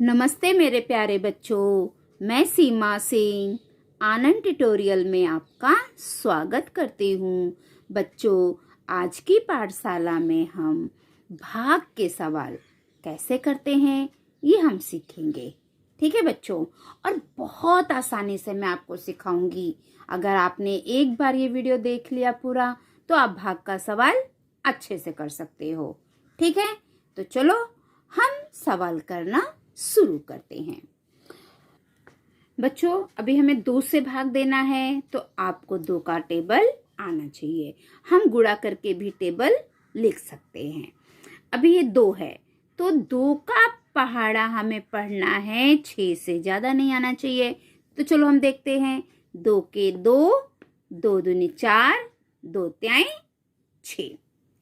नमस्ते मेरे प्यारे बच्चों, मैं सीमा सिंह आनंद ट्यूटोरियल में आपका स्वागत करती हूँ। बच्चों, आज की पाठशाला में हम भाग के सवाल कैसे करते हैं ये हम सीखेंगे। ठीक है बच्चों, और बहुत आसानी से मैं आपको सिखाऊंगी। अगर आपने एक बार ये वीडियो देख लिया पूरा तो आप भाग का सवाल अच्छे से कर सकते हो। ठीक है, तो चलो हम सवाल करना शुरू करते हैं। बच्चों, अभी हमें 2 से भाग देना है तो आपको 2 का टेबल आना चाहिए। हम गुणा करके भी टेबल लिख सकते हैं। अभी ये 2 है तो 2 का पहाड़ा हमें पढ़ना है, 6 से ज्यादा नहीं आना चाहिए। तो चलो हम देखते हैं। 2 के 2, 2 दूनी 4, 2 त्याई 6।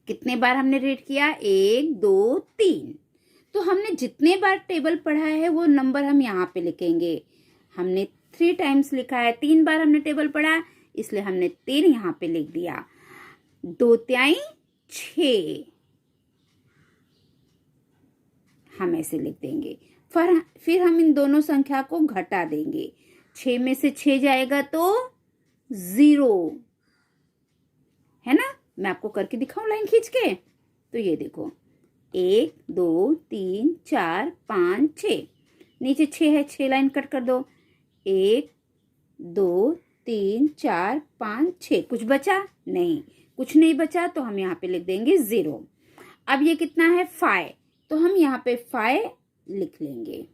कितने बार हमने रीड किया? 1 2 3। तो हमने जितने बार टेबल पढ़ा है वो नंबर हम यहाँ पे लिखेंगे। हमने 3 टाइम्स लिखा है, 3 बार हमने टेबल पढ़ा, इसलिए हमने 3 यहाँ पे लिख दिया। 2 त्याई 6 हम ऐसे लिख देंगे। फिर हम इन दोनों संख्या को घटा देंगे। 6 में से 6 जाएगा तो 0 है ना। मैं आपको करके दिखाऊं लाइन खींच के। तो ये देखो, 1 2 3 4 5 6, नीचे 6 है, 6 लाइन कट कर दो। 1 2 3 4 5 6। कुछ बचा? नहीं, कुछ नहीं बचा तो हम यहाँ पे लिख देंगे 0। अब ये कितना है? 5, तो हम यहाँ पे 5 लिख लेंगे।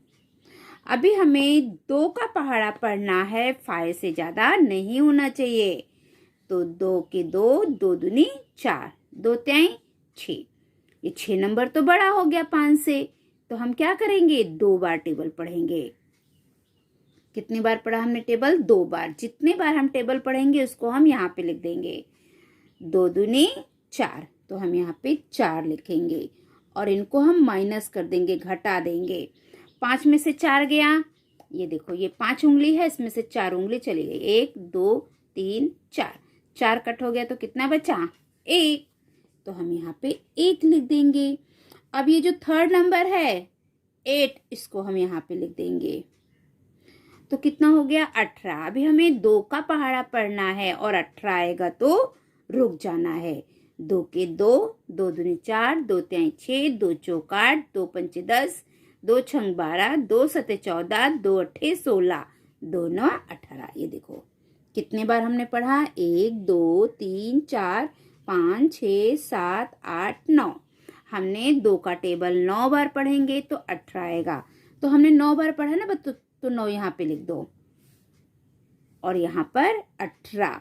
अभी हमें 2 का पहाड़ा पढ़ना है, 5 से ज्यादा नहीं होना चाहिए। तो 2 के 2, 2 दूनी 4, 2 त्याई 6। ये 6 नंबर तो बड़ा हो गया 5 से, तो हम क्या करेंगे? 2 बार टेबल पढ़ेंगे। कितनी बार पढ़ा हमने टेबल? 2 बार। जितने बार हम टेबल पढ़ेंगे उसको हम यहाँ पे लिख देंगे। 2 दूनी 4, तो हम यहाँ पे 4 लिखेंगे और इनको हम माइनस कर देंगे, घटा देंगे। 5 में से 4 गया, ये देखो ये 5 उंगली है, इसमें से 4 उंगली चली गई। 1 2 3 4, 4 कट हो गया तो कितना बचा? 1, तो हम यहाँ पे 1 लिख देंगे। अब ये जो 3rd नंबर है 8, इसको हम यहाँ पे लिख देंगे। तो कितना हो गया? 18। अभी हमें 2 का पहाड़ा पढ़ना है और 18 आएगा तो रुक जाना है। 2 के 2, 2 दूनी 4, 2 त्याई 6, 2 चौक 8, 2 पंचे 10, 2 छंग 12, 2 सते 14, 2 अट्ठे 16, 2 नौ 18। ये देखो कितने बार हमने पढ़ा? 1 2 3 4 5 6 7 8 9। हमने 2 का टेबल 9 बार पढ़ेंगे तो 18 आएगा। तो हमने 9 बार पढ़ा ना बच्चों, तो 9 यहाँ पे लिख दो और यहाँ पर 18।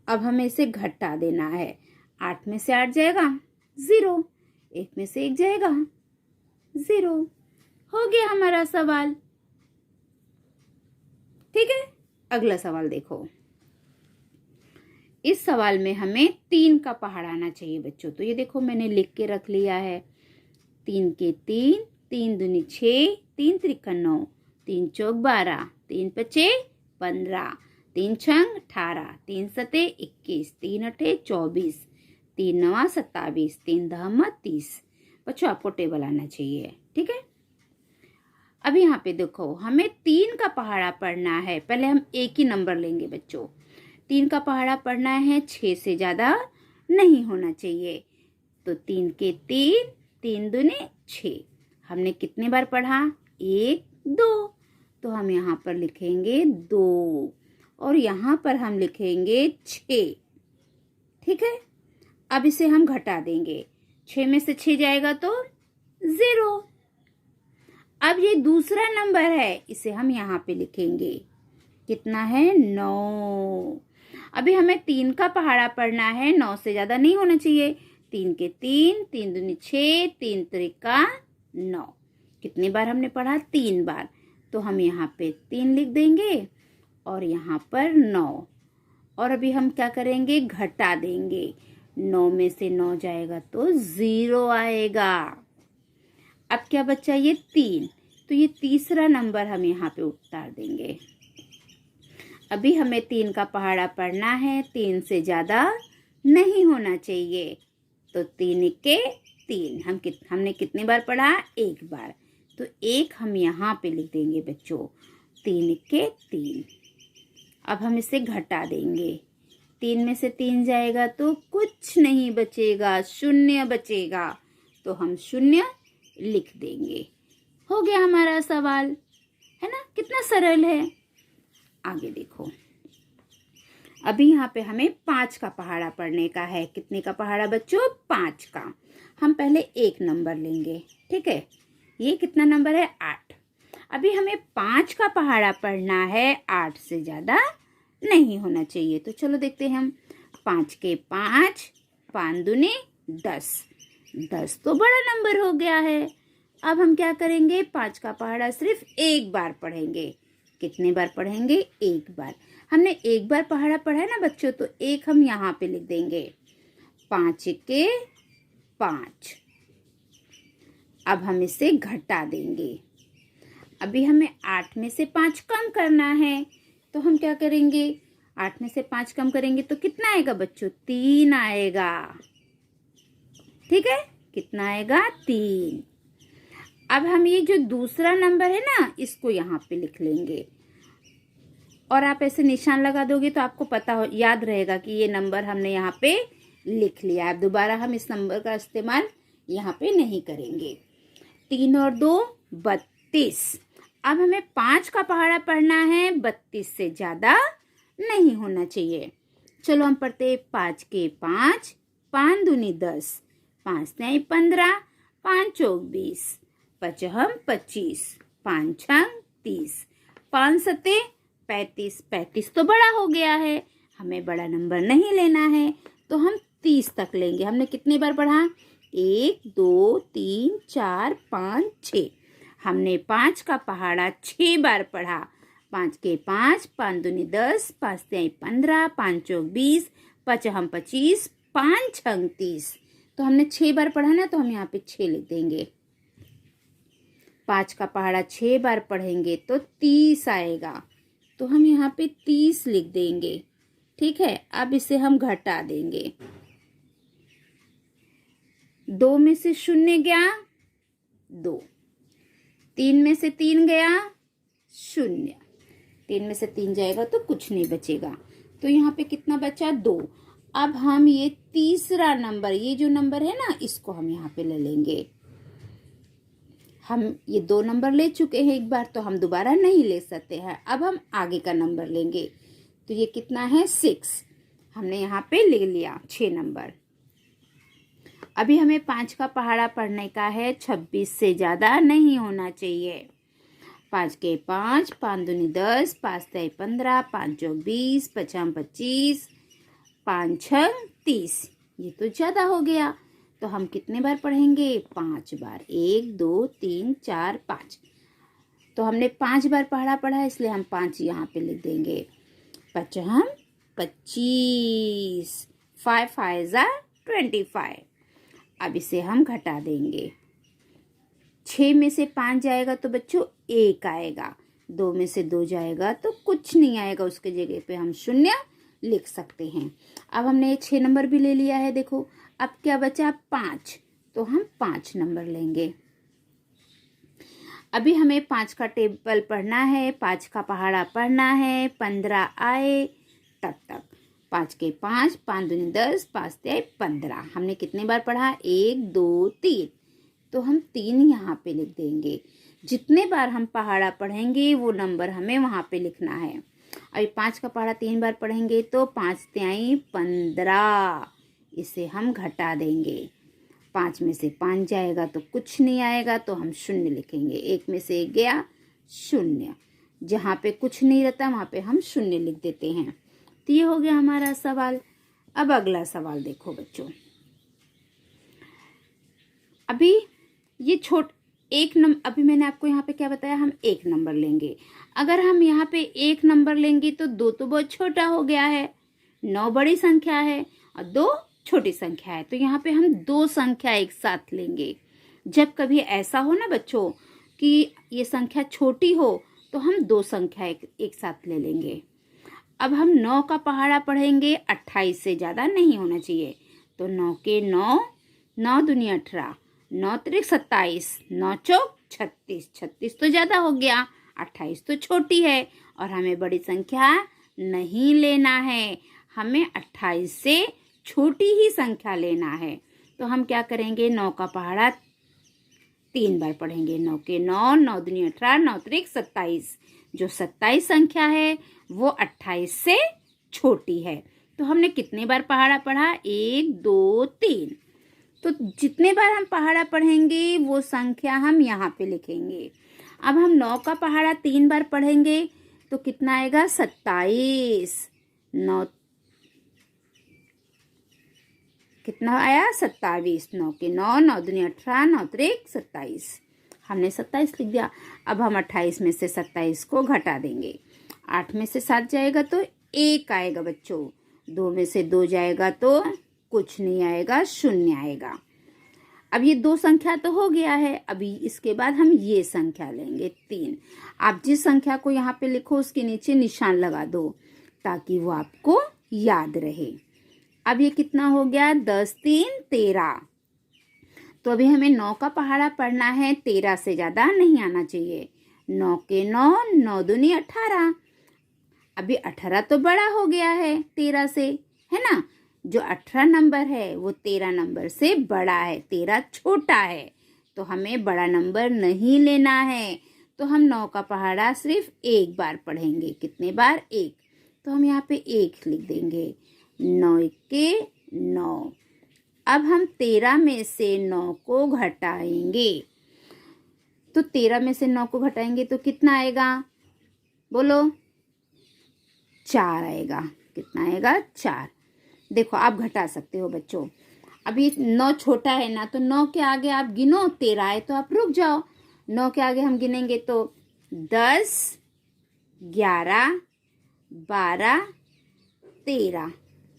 अब हमें इसे घटा देना है। 8 में से 8 जाएगा 0, 1 में से 1 जाएगा 0। हो गया हमारा सवाल। ठीक है, अगला सवाल देखो। इस सवाल में हमें 3 का पहाड़ा आना चाहिए बच्चों। तो ये देखो मैंने लिख के रख लिया है। 3 के 3, 3 दूनी 6, 3 त्रिका 9, 3 चौक 12, 3 पचे 15, 3 छंग 18, 3 सते 21, 3 अठे 24, 3 नवा 27, 3 दहमा 30। बच्चों आपको टेबल आना चाहिए। ठीक है, अब यहाँ पे देखो हमें 3 का पहाड़ा पढ़ना है। पहले हम एक ही नंबर लेंगे बच्चों। 3 का पहाड़ा पढ़ना है, 6 से ज्यादा नहीं होना चाहिए। तो 3 के 3, 3 दूने 6। हमने कितने बार पढ़ा? 1 2, तो हम यहाँ पर लिखेंगे 2 और यहाँ पर हम लिखेंगे 6। ठीक है, अब इसे हम घटा देंगे। 6 में से 6 जाएगा तो 0। अब ये दूसरा नंबर है, इसे हम यहाँ पे लिखेंगे। कितना है? 9। अभी हमें 3 का पहाड़ा पढ़ना है, 9 से ज्यादा नहीं होना चाहिए। 3 के 3, 3 दूनी 6, 3 त्रिका 9। कितनी बार हमने पढ़ा? 3 बार, तो हम यहाँ पे 3 लिख देंगे और यहाँ पर 9। और अभी हम क्या करेंगे? घटा देंगे। 9 में से 9 जाएगा तो 0 आएगा। अब क्या बचा? ये 3, तो ये तीसरा नंबर हम यहाँ पे उतार देंगे। अभी हमें 3 का पहाड़ा पढ़ना है, 3 से ज्यादा नहीं होना चाहिए। तो 3 के 3, हमने कितनी बार पढ़ा? 1 बार। तो 1 हम यहाँ पे लिख देंगे बच्चों, 3 के 3। अब हम इसे घटा देंगे, 3 में से 3 जाएगा तो कुछ नहीं बचेगा, 0 बचेगा, तो हम 0 लिख देंगे। हो गया हमारा सवाल, है ना, कितना सरल है। आगे देखो, अभी यहाँ पे हमें 5 का पहाड़ा पढ़ने का है। कितने का पहाड़ा बच्चों? 5 का। हम पहले 1 नंबर लेंगे, ठीक है। ये कितना नंबर है? 8। अभी हमें 5 का पहाड़ा पढ़ना है, 8 से ज्यादा नहीं होना चाहिए। तो चलो देखते हैं हम। 5 के 5, 5 दूनी 10, 10 तो बड़ा नंबर हो गया है। अब हम क्या करेंगे? 5 का पहाड़ा सिर्फ एक बार पढ़ेंगे। कितने बार पढ़ेंगे? एक बार। हमने एक बार पहाड़ा पढ़ा है ना बच्चों, तो 1 हम यहाँ पे लिख देंगे। 5 के 5। अब हम इसे घटा देंगे। अभी हमें 8 में से 5 कम करना है, तो हम क्या करेंगे? 8 में से 5 कम करेंगे तो कितना आएगा बच्चों? 3 आएगा, ठीक है। कितना आएगा? 3। अब हम ये जो दूसरा नंबर है ना, इसको यहाँ पे लिख लेंगे, और आप ऐसे निशान लगा दोगे तो आपको पता हो, याद रहेगा कि ये नंबर हमने यहाँ पे लिख लिया। अब दोबारा हम इस नंबर का इस्तेमाल यहाँ पे नहीं करेंगे। 3 और 2 32। अब हमें 5 का पहाड़ा पढ़ना है, 32 से ज्यादा नहीं होना चाहिए। चलो हम पढ़ते हैं। 5 के 5, 5 दूनी 10, 5 तिहाई 15, 5 चौक 20, 5 25, 5 छंग 30, 5 सते 35। 35 तो बड़ा हो गया है, हमें बड़ा नंबर नहीं लेना है, तो हम 30 तक लेंगे। हमने कितनी बार पढ़ा? 1 2 3 4 5 6। हमने 5 का पहाड़ा 6 बार पढ़ा। 5 के 5, 5 दूनी 10, 5 तिहाई 15, 5 चौक 20, 5 25, 5 छंग 30। तो हमने 6 बार पढ़ा ना, तो हम यहाँ पे 6 लिख देंगे। 5 का पहाड़ा 6 बार पढ़ेंगे तो 30 आएगा, तो हम यहाँ पे 30 लिख देंगे, ठीक है। अब इसे हम घटा देंगे। 2 में से 0 गया 2, 3 में से 3 गया 0, 3 में से 3 जाएगा तो कुछ नहीं बचेगा, तो यहाँ पे कितना बचा? 2। अब हम ये तीसरा नंबर, ये जो नंबर है ना, इसको हम यहाँ पे ले लेंगे। हम ये 2 नंबर ले चुके हैं एक बार, तो हम दोबारा नहीं ले सकते हैं। अब हम आगे का नंबर लेंगे, तो ये कितना है? 6। हमने यहाँ पे ले लिया 6 नंबर। अभी हमें 5 का पहाड़ा पढ़ने का है, 26 से ज्यादा नहीं होना चाहिए। 5 के 5, 5 दूनी 10, 5 तिहाई 15, 5 चौक 20, 5 25, 5 छंग 30। ये तो ज्यादा हो गया, तो हम कितने बार पढ़ेंगे? 5 बार। 1 2 3 4 5। तो हमने 5 बार पहाड़ा पढ़ा, इसलिए हम 5 यहाँ पे लिख देंगे। 5 25, 5 5 25। अब इसे हम घटा देंगे। 6 में से 5 जाएगा तो बच्चों 1 आएगा, 2 में से 2 जाएगा तो कुछ नहीं आएगा, उसके जगह पे हम 0 लिख सकते हैं। अब हमने ये 6 नंबर भी ले लिया है। देखो अब क्या बचा? 5, तो हम 5 नंबर लेंगे। अभी हमें 5 का टेबल पढ़ना है, 5 का पहाड़ा पढ़ना है, 15 आए तब तक। 5 के 5, 5 दूनी 10, 5 तिहाई 15। हमने कितने बार पढ़ा? 1 2 3, तो हम 3 यहाँ पे लिख देंगे। जितने बार हम पहाड़ा पढ़ेंगे वो नंबर हमें वहाँ पे लिखना है। अभी 5 का पहाड़ा 3 बार पढ़ेंगे तो 5 तिहाई 15, इसे हम घटा देंगे। 5 में से 5 जाएगा तो कुछ नहीं आएगा, तो हम 0 लिखेंगे। 1 में से 1 गया 0, जहाँ पे कुछ नहीं रहता वहाँ पे हम 0 लिख देते हैं। तो ये हो गया हमारा सवाल। अब अगला सवाल देखो बच्चों। अभी ये अभी मैंने आपको यहाँ पे क्या बताया? हम 1 नंबर लेंगे। अगर हम यहाँ पे 1 नंबर लेंगे तो 2 तो बहुत छोटा हो गया है, 9 बड़ी संख्या है और 2 छोटी संख्या है, तो यहाँ पे हम 2 संख्या एक साथ लेंगे। जब कभी ऐसा हो ना बच्चों कि ये संख्या छोटी हो, तो हम 2 संख्या एक साथ ले लेंगे। अब हम 9 का पहाड़ा पढ़ेंगे, 28 से ज़्यादा नहीं होना चाहिए, तो 9 के 9, 9 दूनी 18, 9 त्रिक 27, 9 चौक 36। 36 तो ज़्यादा हो गया, 28 तो छोटी है और हमें बड़ी संख्या नहीं लेना है, हमें 28 से छोटी ही संख्या लेना है। तो हम क्या करेंगे, 9 का पहाड़ा 3 बार पढ़ेंगे। 9 के 9, 9 दूनी 18, 9 त्रिक 27। जो 27 संख्या है वो 28 से छोटी है। तो हमने कितने बार पहाड़ा पढ़ा, 1 2 3। तो जितने बार हम पहाड़ा पढ़ेंगे वो संख्या हम यहाँ पे लिखेंगे। अब हम 9 का पहाड़ा 3 बार पढ़ेंगे तो कितना आएगा, 27। 9 कितना आया, 27। 9 के 9, 9 दूनी 18, 9 त्रिक 27। हमने 27 लिख दिया। अब हम 28 में से 27 को घटा देंगे। 8 में से 7 जाएगा तो 1 आएगा बच्चों। 2 में से 2 जाएगा तो कुछ नहीं आएगा, 0 आएगा। अब ये 2 संख्या तो हो गया है। अभी इसके बाद हम ये संख्या लेंगे 3। आप जिस संख्या को यहाँ पे लिखो उसके नीचे निशान लगा दो ताकि वो आपको याद रहे। अब ये कितना हो गया, 10 3 13। तो अभी हमें 9 का पहाड़ा पढ़ना है, 13 से ज़्यादा नहीं आना चाहिए। 9 के 9, 9 दूनी 18। अभी 18 तो बड़ा हो गया है 13 से, है ना। जो 18 नंबर है वो 13 नंबर से बड़ा है, 13 छोटा है। तो हमें बड़ा नंबर नहीं लेना है। तो हम 9 का पहाड़ा सिर्फ 1 बार पढ़ेंगे। कितने बार, 1। तो हम यहाँ पे 1 लिख देंगे। 9 के 9। अब हम 13 में से 9 को घटाएंगे। तो 13 में से 9 को घटाएंगे तो कितना आएगा, बोलो, 4 आएगा। कितना आएगा, 4। देखो आप घटा सकते हो बच्चों। अभी 9 छोटा है ना, तो 9 के आगे आप गिनो, 13 है तो आप रुक जाओ। 9 के आगे हम गिनेंगे तो 10 11 12 13।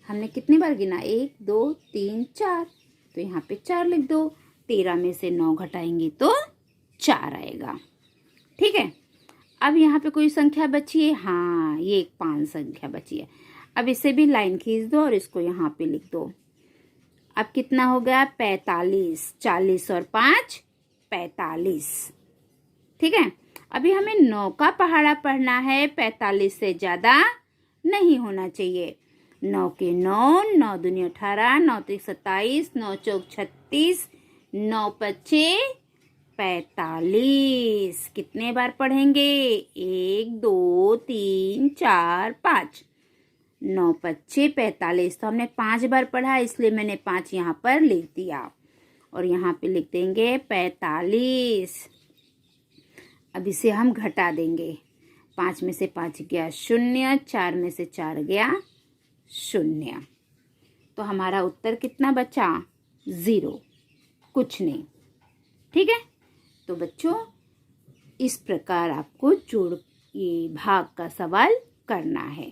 हमने कितने बार गिना, 1 2 3 4। तो यहाँ पे 4 लिख दो। 13 में से 9 घटाएंगे तो 4 आएगा। ठीक है। अब यहाँ पे कोई संख्या बची है, हाँ ये एक 5 संख्या बची है। अब इसे भी लाइन खींच दो और इसको यहाँ पे लिख दो। अब कितना हो गया, 45। 40 और 5 45। ठीक है। अभी हमें 9 का पहाड़ा पढ़ना है, 45 से ज़्यादा नहीं होना चाहिए। 9 के 9, 9 दूनी 18, 9 त्रिक 27, 9 चौक 36, 9 पच्चे 45। कितने बार पढ़ेंगे, 1 2 3 4 5। 9 पच्चे 45। तो हमने 5 बार पढ़ा इसलिए मैंने 5 यहाँ पर लिख दिया और यहाँ पे लिख देंगे 45। अब इसे हम घटा देंगे। 5 में से 5 गया 0, 4 में से 4 गया 0। तो हमारा उत्तर कितना बचा, 0, कुछ नहीं। ठीक है। तो बच्चों इस प्रकार आपको जोड़ ये भाग का सवाल करना है।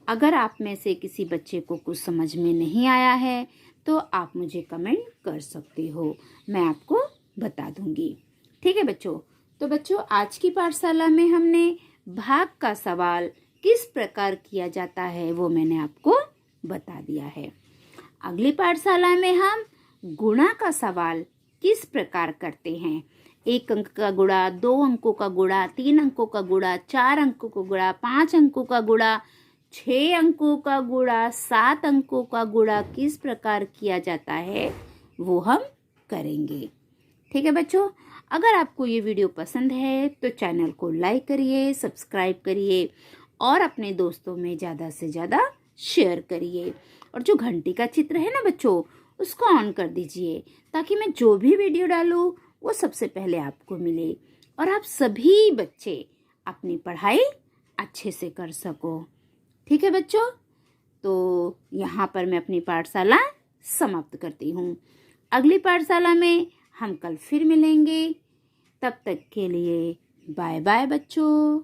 अगर आप में से किसी बच्चे को कुछ समझ में नहीं आया है तो आप मुझे कमेंट कर सकते हो, मैं आपको बता दूंगी। ठीक है बच्चों। तो बच्चों आज की पाठशाला में हमने भाग का सवाल किस प्रकार किया जाता है वो मैंने आपको बता दिया है। अगली पाठशाला में हम गुणा का सवाल किस प्रकार करते हैं। 1 अंक का गुणा, 2 अंकों का गुणा, 3 अंकों का गुणा, 4 अंकों का गुणा, 5 अंकों का गुणा, 6 अंकों का गुणा, 7 अंकों का गुणा किस प्रकार किया जाता है वो हम करेंगे। ठीक है बच्चों। अगर आपको ये वीडियो पसंद है तो चैनल को लाइक करिए, सब्सक्राइब करिए और अपने दोस्तों में ज़्यादा से ज़्यादा शेयर करिए। और जो घंटी का चित्र है ना बच्चों, उसको ऑन कर दीजिए ताकि मैं जो भी वीडियो डालूँ वो सबसे पहले आपको मिले और आप सभी बच्चे अपनी पढ़ाई अच्छे से कर सको। ठीक है बच्चों। तो यहाँ पर मैं अपनी पाठशाला समाप्त करती हूँ। अगली पाठशाला में हम कल फिर मिलेंगे। तब तक के लिए बाय बाय बच्चों।